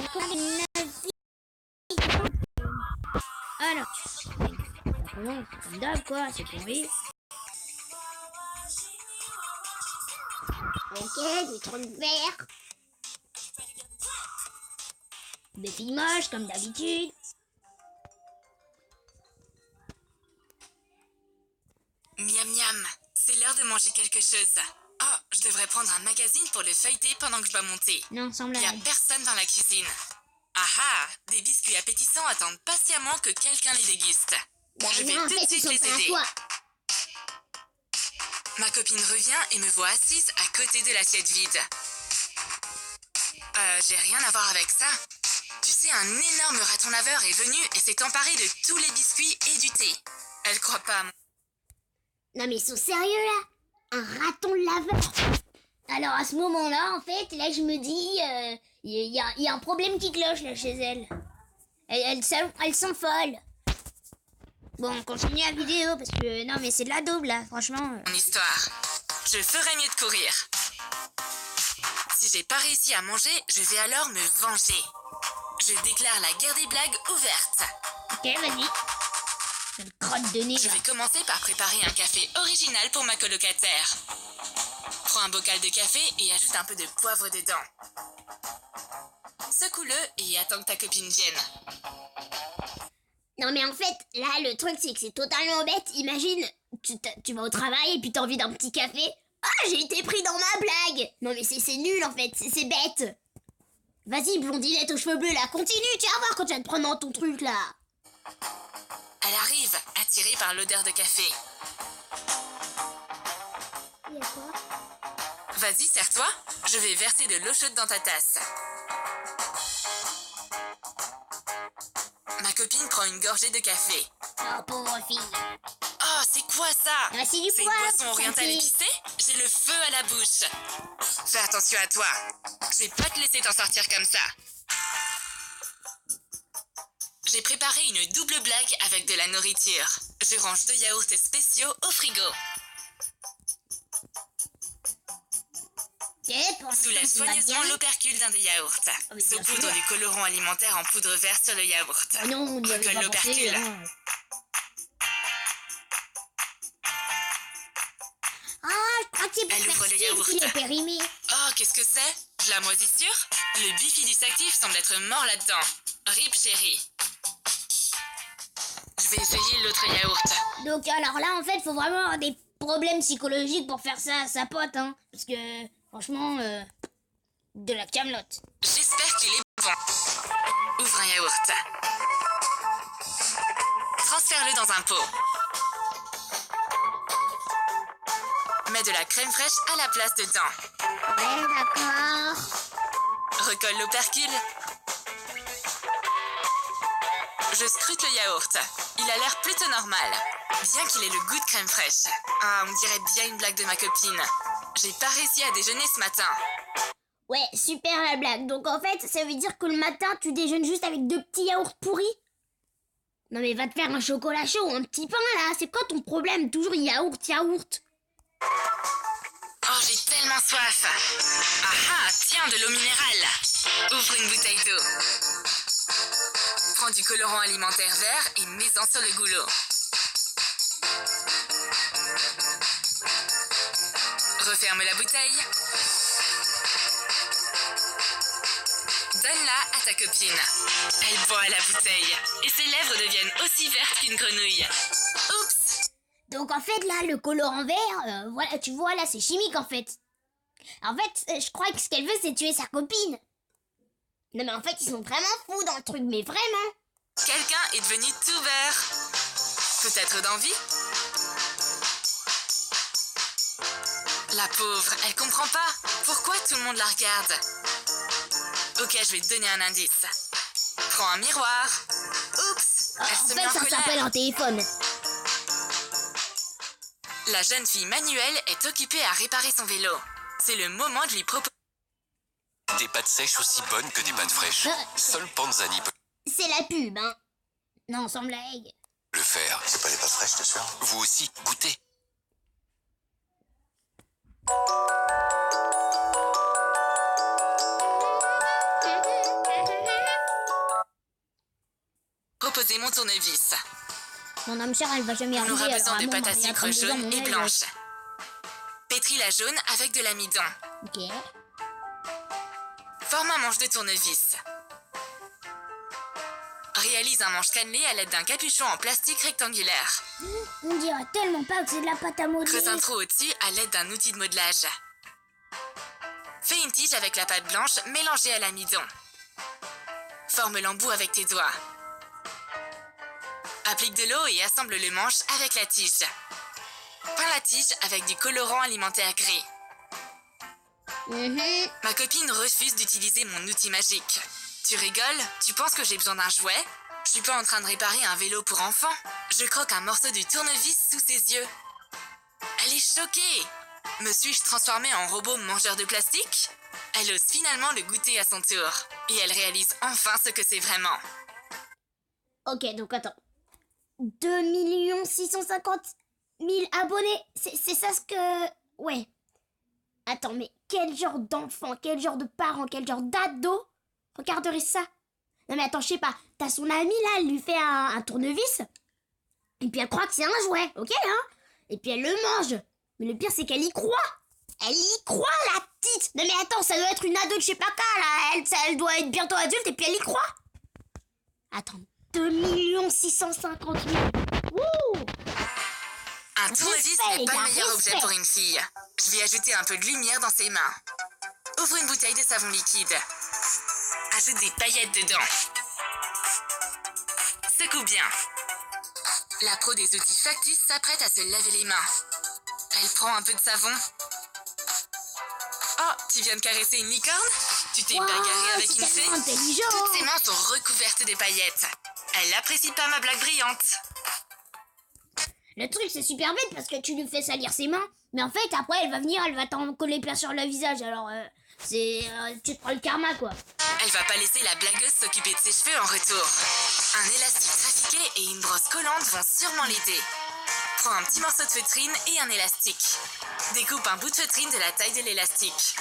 encore une nazie. Alors, bon, comme d'hab quoi, c'est pourri. Ok, du trou de verre. Des filles moches comme d'habitude. Miam miam, c'est l'heure de manger quelque chose. Oh, je devrais prendre un magazine pour le feuilleter pendant que je dois monter. Non, sans Il n'y a blague. personne dans la cuisine. Ah ah, des biscuits appétissants attendent patiemment que quelqu'un les déguste. Bah Je vais non, en tout de fait, ils suite sont les pas à aider. toi. Ma copine revient et me voit assise à côté de l'assiette vide. J'ai rien à voir avec ça. Tu sais, un énorme raton laveur est venu et s'est emparé de tous les biscuits et du thé. Elle croit pas à moi. Non mais ils sont sérieux là? Un raton laveur? Alors à ce moment-là, en fait, là je me dis, il y a un problème qui cloche là chez elle. Elles sont folles. Bon, on continue la vidéo parce que non mais c'est de la daube là, franchement. Mon histoire. Je ferais mieux de courir. Si j'ai pas réussi à manger, je vais alors me venger. Je déclare la guerre des blagues ouverte. Ok, vas-y. Une crotte de nez Je là. vais commencer par préparer un café original pour ma colocataire. Prends un bocal de café et ajoute un peu de poivre dedans. Secoue-le et attends que ta copine vienne. Non mais en fait, là le truc c'est que c'est totalement bête. Imagine, tu vas au travail et puis t'as envie d'un petit café. Ah, j'ai été pris dans ma blague. Non mais c'est nul en fait, c'est bête. Vas-y, blondinette aux cheveux bleus là, continue, tu vas voir quand tu vas te prendre dans ton truc là. Elle arrive, attirée par l'odeur de café. Il y a quoi? Vas-y, serre-toi. Je vais verser de l'eau chaude dans ta tasse. Ma copine prend une gorgée de café. Oh pauvre fille. Oh, c'est quoi ça? Ah, c'est du C'est une poivre, boisson orientale santé. épicée? J'ai le feu à la bouche. Fais attention à toi. Je vais pas te laisser t'en sortir comme ça. J'ai préparé une double blague avec de la nourriture. Je range 2 yaourts spéciaux au frigo. Ok, pour Soulève l'instant, ça va soigneusement bien. l'opercule d'un des yaourts. mais bien Saupoudre sûr. du colorant alimentaire en poudre verte sur le yaourt. Oh non, on n'y avait Recolle pas pensé. l'opercule. Hein. Ah, je crois que c'est pour Elle faire ouvre le style yaourt. qu'il est périmé. Oh, qu'est-ce que c'est? De la moisissure? Le bifidus actif semble être mort là-dedans. Rip chérie. Je vais essayer l'autre yaourt. Donc alors là, en fait, faut vraiment avoir des problèmes psychologiques pour faire ça à sa pote, hein. Parce que, franchement, de la camelote. J'espère qu'il est bon. Ouvre un yaourt. Transfère-le dans un pot. Mets de la crème fraîche à la place dedans. Ouais, d'accord. Recolle l'opercule. Je scrute le yaourt. Il a l'air plutôt normal, bien qu'il ait le goût de crème fraîche. Ah, on dirait bien une blague de ma copine. J'ai pas réussi à déjeuner ce matin. Ouais, super la blague. Donc en fait, ça veut dire que le matin, tu déjeunes juste avec 2 petits yaourts pourris? Non mais va te faire un chocolat chaud, un petit pain là. C'est quoi ton problème? Toujours yaourt, yaourt. Oh, j'ai tellement soif. Ah ah, tiens, de l'eau minérale. Ouvre une bouteille d'eau. Prends du colorant alimentaire vert et mets-en sur le goulot. Referme la bouteille. Donne-la à ta copine. Elle boit la bouteille et ses lèvres deviennent aussi vertes qu'une grenouille. Oups! Donc en fait là, le colorant vert, voilà, tu vois là, c'est chimique en fait. En fait, je crois que ce qu'elle veut, c'est tuer sa copine. Non mais en fait, ils sont vraiment fous dans le truc, mais vraiment. Quelqu'un est devenu tout vert. Peut-être d'envie? La pauvre, elle comprend pas. Pourquoi tout le monde la regarde? Ok, je vais te donner un indice. Prends un miroir. Oups, elle En se met fait, en ça s'appelle colère. un téléphone. La jeune fille Manuelle est occupée à réparer son vélo. C'est le moment de lui proposer. Des pâtes sèches aussi bonnes que des pâtes fraîches. Seul Panzani peut C'est la pub, hein. Non, sans blague. le faire. C'est pas des pâtes fraîches, t'es sûr? Vous aussi, goûtez. poser mon tournevis. Mon âme chère, elle va jamais On arriver. aura besoin de alors, pâte à maman, sucre il y a 32 ans, jaune mon et œil, blanche. Pétris la jaune avec de l'amidon. Ok. Forme un manche de tournevis. Réalise un manche cannelé à l'aide d'un capuchon en plastique rectangulaire. On dirait tellement pas que c'est de la pâte à modeler. Creuse un trou au-dessus à l'aide d'un outil de modelage. Fais une tige avec la pâte blanche mélangée à l'amidon. Forme l'embout avec tes doigts. Applique de l'eau et assemble le manche avec la tige. Peins la tige avec du colorant alimentaire gris. Ma copine refuse d'utiliser mon outil magique. Tu rigoles? Tu penses que j'ai besoin d'un jouet? Je suis pas en train de réparer un vélo pour enfants. Je croque un morceau du tournevis sous ses yeux. Elle est choquée. Me suis-je transformée en robot mangeur de plastique? Elle ose finalement le goûter à son tour. Et elle réalise enfin ce que c'est vraiment. Ok, donc attends. 2 650 000 abonnés. C'est ça ce que... Ouais. Attends, mais quel genre d'enfant, quel genre de parent, quel genre d'ado regarderait ça? Non mais attends, je sais pas. T'as son amie là, elle lui fait un tournevis. Et puis elle croit que c'est un jouet, ok hein? Et puis elle le mange. Mais le pire c'est qu'elle y croit. Elle y croit la petite. Non mais attends, ça doit être une ado de je sais pas quoi là. Elle doit être bientôt adulte et puis elle y croit. Attends, 2 650 000. Wouh! Un tournevis Respect, n'est pas les le gars, meilleur objet respect. pour une fille. Je vais ajouter un peu de lumière dans ses mains. Ouvre une bouteille de savon liquide. Ajoute des paillettes dedans. Secoue bien. La pro des outils factices s'apprête à se laver les mains. Elle prend un peu de savon. Oh, tu viens de caresser une licorne? Tu t'es Wow, bagarré avec c'est une fée? tellement intelligent. Toutes ses mains sont recouvertes de paillettes. Elle n'apprécie pas ma blague brillante. Le truc c'est super bête parce que tu lui fais salir ses mains. Mais en fait après elle va venir, elle va t'en coller plein sur le visage. Alors tu te prends le karma quoi. Elle va pas laisser la blagueuse s'occuper de ses cheveux en retour. Un élastique trafiqué et une brosse collante vont sûrement l'aider. Prends un petit morceau de feutrine et un élastique. Découpe un bout de feutrine de la taille de l'élastique.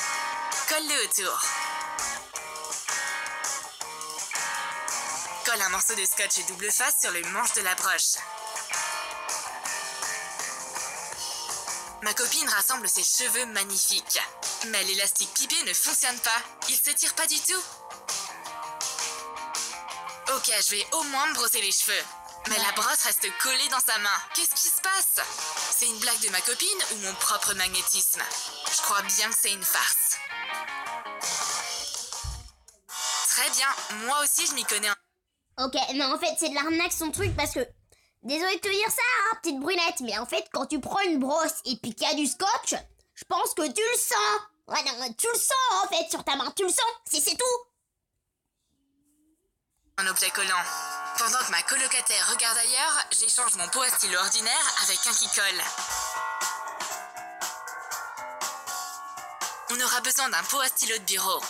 Colle-le autour. Colle un morceau de scotch double face sur le manche de la broche. Ma copine rassemble ses cheveux magnifiques. Mais l'élastique pipé ne fonctionne pas. Il se tire pas du tout. Ok, je vais au moins me brosser les cheveux. Mais la brosse reste collée dans sa main. Qu'est-ce qui se passe? C'est une blague de ma copine ou mon propre magnétisme? Je crois bien que c'est une farce. Très bien, moi aussi je m'y connais. Ok, non en fait c'est de l'arnaque son truc parce que... Désolée de te dire ça hein, petite brunette. Mais en fait quand tu prends une brosse et puis qu'il y a du scotch, je pense que tu le sens. Ouais non, tu le sens en fait sur ta main, tu le sens. C'est tout. Un objet collant. Pendant que ma colocataire regarde ailleurs, j'échange mon pot à stylo ordinaire avec un qui colle. On aura besoin d'un pot à stylo de bureau.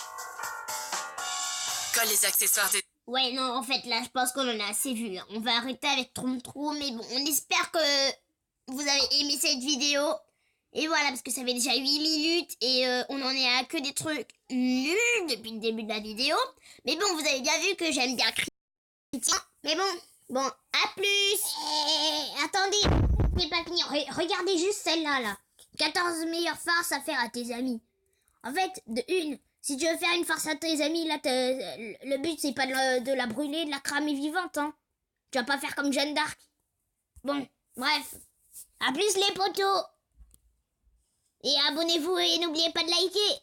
Colle les accessoires de... Ouais non en fait là je pense qu'on en a assez vu. On va arrêter avec Trompe-Trou. Mais bon on espère que vous avez aimé cette vidéo. Et voilà parce que ça fait déjà 8 minutes. Et on en est à que des trucs nuls depuis le début de la vidéo. Mais bon vous avez bien vu que j'aime bien critiquer. Mais bon à plus. Attendez, c'est pas fini. Regardez juste celle-là là. 14 meilleures farces à faire à tes amis. En fait, de une, si tu veux faire une farce à tes amis, là, le but, c'est pas de la brûler, de la cramer vivante, hein. Tu vas pas faire comme Jeanne d'Arc. Bon, bref. À plus les potos. Et abonnez-vous et n'oubliez pas de liker.